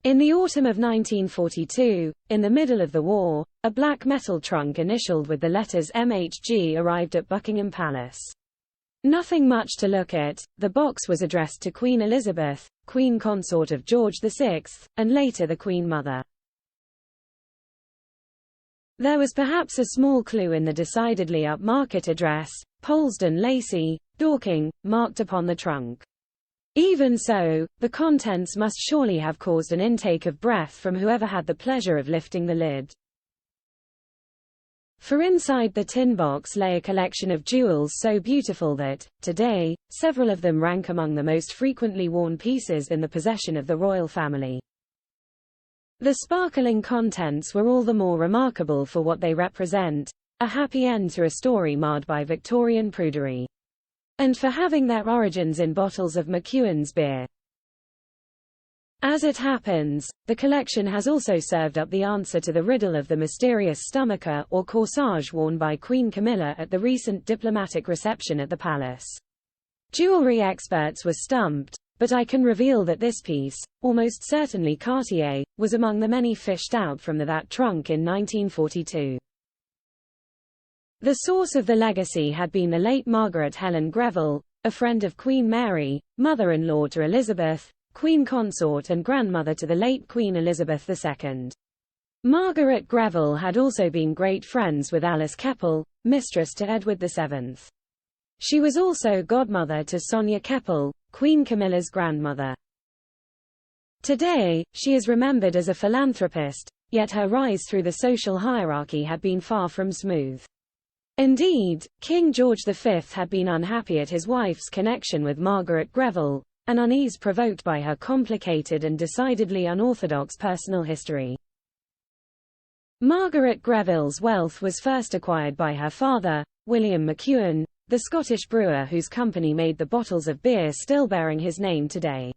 In the autumn of 1942, in the middle of the war, a black metal trunk initialed with the letters MHG arrived at Buckingham Palace. Nothing much to look at, the box was addressed to Queen Elizabeth, Queen Consort of George VI, and later the Queen Mother. There was perhaps a small clue in the decidedly upmarket address, Polesden Lacey, Dorking, marked upon the trunk. Even so, the contents must surely have caused an intake of breath from whoever had the pleasure of lifting the lid. For inside the tin box lay a collection of jewels so beautiful that, today, several of them rank among the most frequently worn pieces in the possession of the royal family. The sparkling contents were all the more remarkable for what they represent, a happy end to a story marred by Victorian prudery, and for having their origins in bottles of McEwen's beer. As it happens, the collection has also served up the answer to the riddle of the mysterious stomacher or corsage worn by Queen Camilla at the recent diplomatic reception at the palace. Jewelry experts were stumped, but I can reveal that this piece, almost certainly Cartier, was among the many fished out from that trunk in 1942. The source of the legacy had been the late Margaret Helen Greville, a friend of Queen Mary, mother-in-law to Elizabeth, Queen Consort and grandmother to the late Queen Elizabeth II. Margaret Greville had also been great friends with Alice Keppel, mistress to Edward VII. She was also godmother to Sonia Keppel, Queen Camilla's grandmother. Today, she is remembered as a philanthropist, yet her rise through the social hierarchy had been far from smooth. Indeed, King George V had been unhappy at his wife's connection with Margaret Greville, an unease provoked by her complicated and decidedly unorthodox personal history. Margaret Greville's wealth was first acquired by her father, William McEwen, the Scottish brewer whose company made the bottles of beer still bearing his name today.